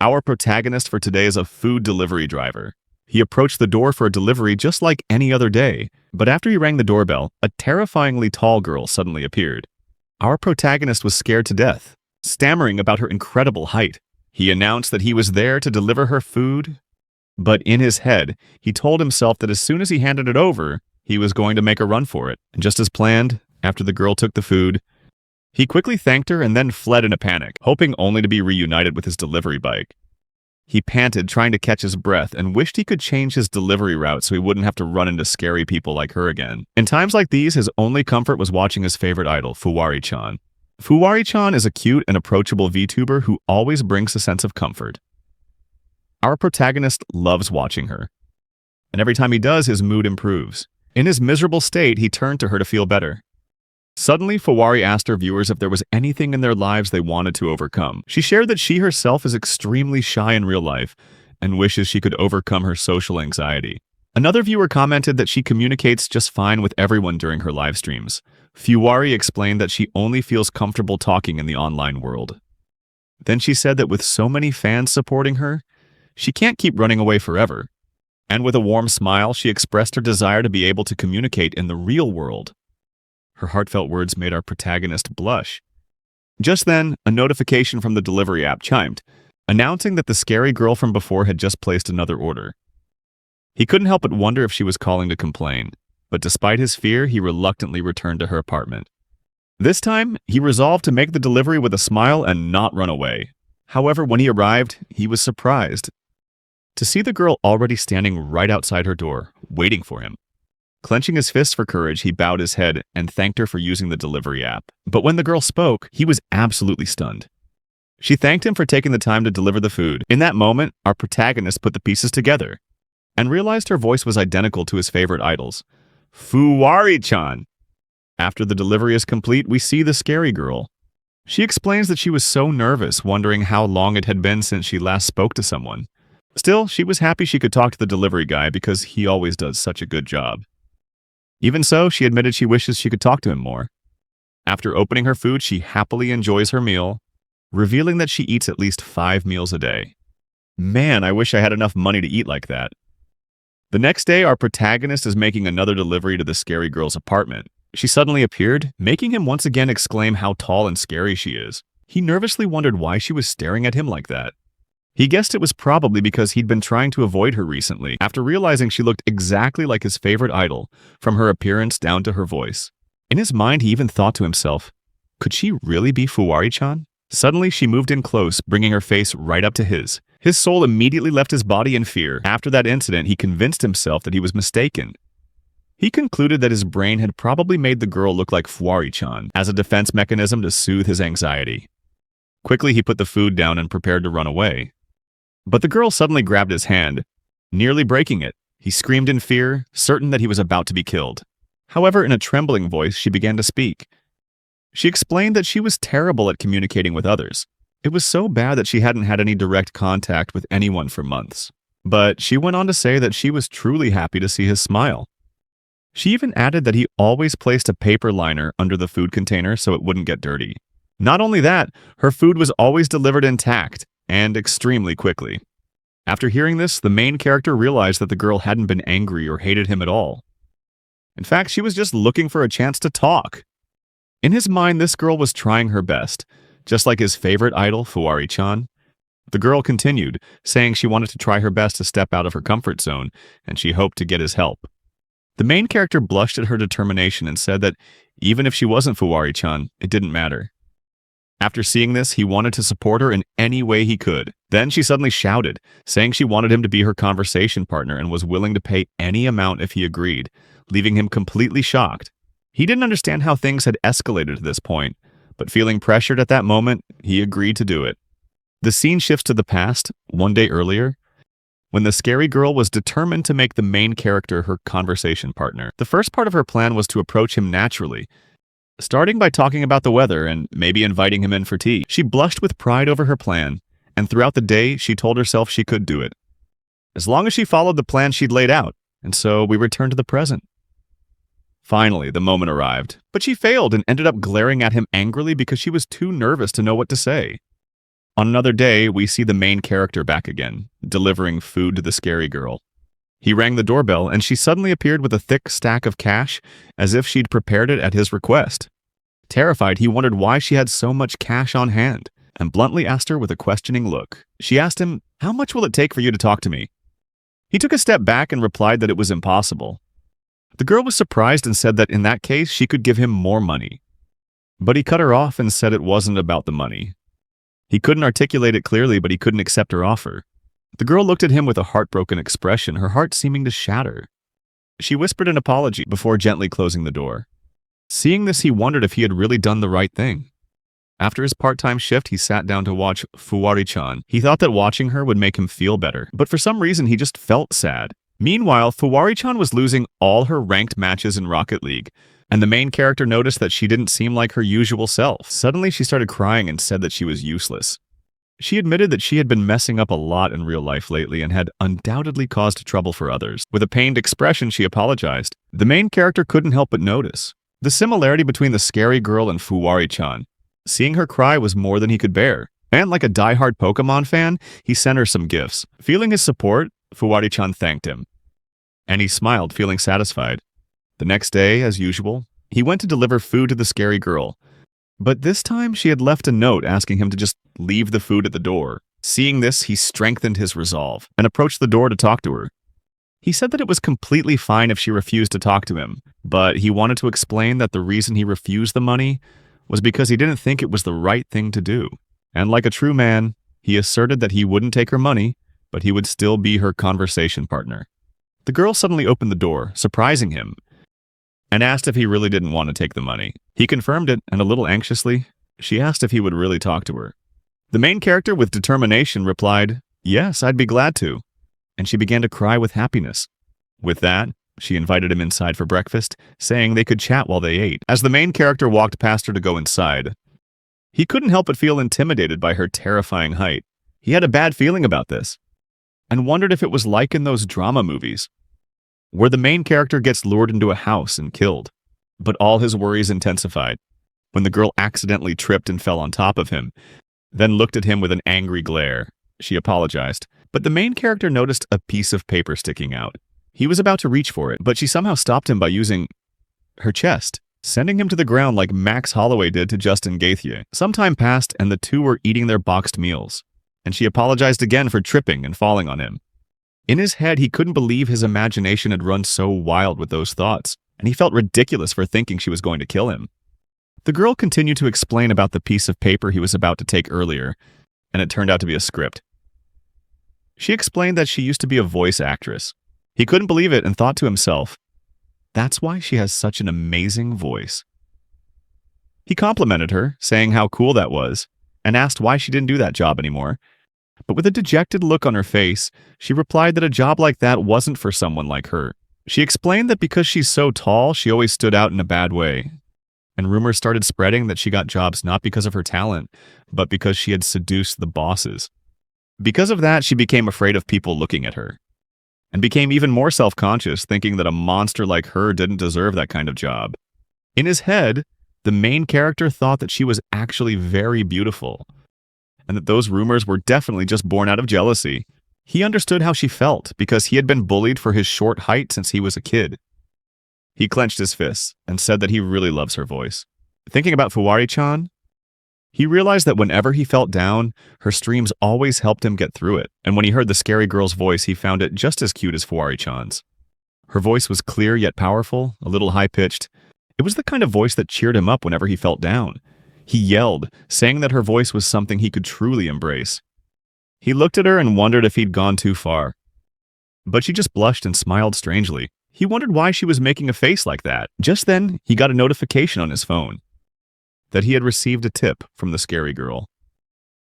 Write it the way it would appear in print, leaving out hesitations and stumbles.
Our protagonist for today is a food delivery driver. He approached the door for a delivery just like any other day, but after he rang the doorbell, a terrifyingly tall girl suddenly appeared. Our protagonist was scared to death, stammering about her incredible height. He announced that he was there to deliver her food, but in his head, he told himself that as soon as he handed it over, he was going to make a run for it. And just as planned, after the girl took the food, he quickly thanked her and then fled in a panic, hoping only to be reunited with his delivery bike. He panted, trying to catch his breath, and wished he could change his delivery route so he wouldn't have to run into scary people like her again. In times like these, his only comfort was watching his favorite idol, Fuwari-chan. Fuwari-chan is a cute and approachable VTuber who always brings a sense of comfort. Our protagonist loves watching her, and every time he does, his mood improves. In his miserable state, he turned to her to feel better. Suddenly, Fuwari asked her viewers if there was anything in their lives they wanted to overcome. She shared that she herself is extremely shy in real life and wishes she could overcome her social anxiety. Another viewer commented that she communicates just fine with everyone during her live streams. Fuwari explained that she only feels comfortable talking in the online world. Then she said that with so many fans supporting her, she can't keep running away forever. And with a warm smile, she expressed her desire to be able to communicate in the real world. Her heartfelt words made our protagonist blush. Just then, a notification from the delivery app chimed, announcing that the scary girl from before had just placed another order. He couldn't help but wonder if she was calling to complain, but despite his fear, he reluctantly returned to her apartment. This time, he resolved to make the delivery with a smile and not run away. However, when he arrived, he was surprised to see the girl already standing right outside her door, waiting for him. Clenching his fists for courage, he bowed his head and thanked her for using the delivery app. But when the girl spoke, he was absolutely stunned. She thanked him for taking the time to deliver the food. In that moment, our protagonist put the pieces together and realized her voice was identical to his favorite idols, Fuwari-chan. After the delivery is complete, we see the scary girl. She explains that she was so nervous, wondering how long it had been since she last spoke to someone. Still, she was happy she could talk to the delivery guy because he always does such a good job. Even so, she admitted she wishes she could talk to him more. After opening her food, she happily enjoys her meal, revealing that she eats at least 5 meals a day. Man, I wish I had enough money to eat like that. The next day, our protagonist is making another delivery to the scary girl's apartment. She suddenly appeared, making him once again exclaim how tall and scary she is. He nervously wondered why she was staring at him like that. He guessed it was probably because he'd been trying to avoid her recently, after realizing she looked exactly like his favorite idol, from her appearance down to her voice. In his mind, he even thought to himself, could she really be Fuwari-chan? Suddenly, she moved in close, bringing her face right up to his. His soul immediately left his body in fear. After that incident, he convinced himself that he was mistaken. He concluded that his brain had probably made the girl look like Fuwari-chan as a defense mechanism to soothe his anxiety. Quickly, he put the food down and prepared to run away. But the girl suddenly grabbed his hand, nearly breaking it. He screamed in fear, certain that he was about to be killed. However, in a trembling voice, she began to speak. She explained that she was terrible at communicating with others. It was so bad that she hadn't had any direct contact with anyone for months. But she went on to say that she was truly happy to see his smile. She even added that he always placed a paper liner under the food container so it wouldn't get dirty. Not only that, her food was always delivered intact, and extremely quickly. After hearing this, the main character realized that the girl hadn't been angry or hated him at all. In fact, she was just looking for a chance to talk. In his mind, this girl was trying her best, just like his favorite idol, Fuwari-chan. The girl continued, saying she wanted to try her best to step out of her comfort zone, and she hoped to get his help. The main character blushed at her determination and said that even if she wasn't Fuwari-chan, it didn't matter. After seeing this, he wanted to support her in any way he could. Then she suddenly shouted, saying she wanted him to be her conversation partner and was willing to pay any amount if he agreed, leaving him completely shocked. He didn't understand how things had escalated to this point, but feeling pressured at that moment, he agreed to do it. The scene shifts to the past, one day earlier, when the scary girl was determined to make the main character her conversation partner. The first part of her plan was to approach him naturally, starting by talking about the weather and maybe inviting him in for tea. She blushed with pride over her plan, and throughout the day, she told herself she could do it, as long as she followed the plan she'd laid out, and so we return to the present. Finally, the moment arrived, but she failed and ended up glaring at him angrily because she was too nervous to know what to say. On another day, we see the main character back again, delivering food to the scary girl. He rang the doorbell, and she suddenly appeared with a thick stack of cash, as if she'd prepared it at his request. Terrified, he wondered why she had so much cash on hand, and bluntly asked her with a questioning look. She asked him, "How much will it take for you to talk to me?" He took a step back and replied that it was impossible. The girl was surprised and said that in that case, she could give him more money. But he cut her off and said it wasn't about the money. He couldn't articulate it clearly, but he couldn't accept her offer. The girl looked at him with a heartbroken expression, her heart seeming to shatter. She whispered an apology before gently closing the door. Seeing this, he wondered if he had really done the right thing. After his part-time shift, he sat down to watch Fuwari-chan. He thought that watching her would make him feel better, but for some reason he just felt sad. Meanwhile, Fuwari-chan was losing all her ranked matches in Rocket League, and the main character noticed that she didn't seem like her usual self. Suddenly, she started crying and said that she was useless. She admitted that she had been messing up a lot in real life lately and had undoubtedly caused trouble for others. With a pained expression, she apologized. The main character couldn't help but notice the similarity between the scary girl and Fuwari-chan. Seeing her cry was more than he could bear, and like a die-hard Pokemon fan, he sent her some gifts. Feeling his support, Fuwari-chan thanked him, and he smiled, feeling satisfied. The next day, as usual, he went to deliver food to the scary girl, but this time she had left a note asking him to just leave the food at the door. Seeing this, he strengthened his resolve and approached the door to talk to her. He said that it was completely fine if she refused to talk to him, but he wanted to explain that the reason he refused the money was because he didn't think it was the right thing to do. And like a true man, he asserted that he wouldn't take her money, but he would still be her conversation partner. The girl suddenly opened the door, surprising him, and asked if he really didn't want to take the money. He confirmed it, and a little anxiously, she asked if he would really talk to her. The main character, with determination, replied, "Yes, I'd be glad to," and she began to cry with happiness. With that, she invited him inside for breakfast, saying they could chat while they ate. As the main character walked past her to go inside, he couldn't help but feel intimidated by her terrifying height. He had a bad feeling about this, and wondered if it was like in those drama movies, where the main character gets lured into a house and killed. But all his worries intensified when the girl accidentally tripped and fell on top of him, then looked at him with an angry glare. She apologized, but the main character noticed a piece of paper sticking out. He was about to reach for it, but she somehow stopped him by using her chest, sending him to the ground like Max Holloway did to Justin Gaethje. Some time passed, and the two were eating their boxed meals, and she apologized again for tripping and falling on him. In his head, he couldn't believe his imagination had run so wild with those thoughts, and he felt ridiculous for thinking she was going to kill him. The girl continued to explain about the piece of paper he was about to take earlier, and it turned out to be a script. She explained that she used to be a voice actress. He couldn't believe it and thought to himself, that's why she has such an amazing voice. He complimented her, saying how cool that was, and asked why she didn't do that job anymore. But with a dejected look on her face, she replied that a job like that wasn't for someone like her. She explained that because she's so tall, she always stood out in a bad way. And rumors started spreading that she got jobs not because of her talent, but because she had seduced the bosses. Because of that, she became afraid of people looking at her, and became even more self-conscious, thinking that a monster like her didn't deserve that kind of job. In his head, the main character thought that she was actually very beautiful, and that those rumors were definitely just born out of jealousy. He understood how she felt, because he had been bullied for his short height since he was a kid. He clenched his fists and said that he really loves her voice. Thinking about Fuwari-chan, he realized that whenever he felt down, her streams always helped him get through it, and when he heard the scary girl's voice, he found it just as cute as Fuwari-chan's. Her voice was clear yet powerful, a little high-pitched. It was the kind of voice that cheered him up whenever he felt down. He yelled, saying that her voice was something he could truly embrace. He looked at her and wondered if he'd gone too far. But she just blushed and smiled strangely. He wondered why she was making a face like that. Just then, he got a notification on his phone that he had received a tip from the scary girl.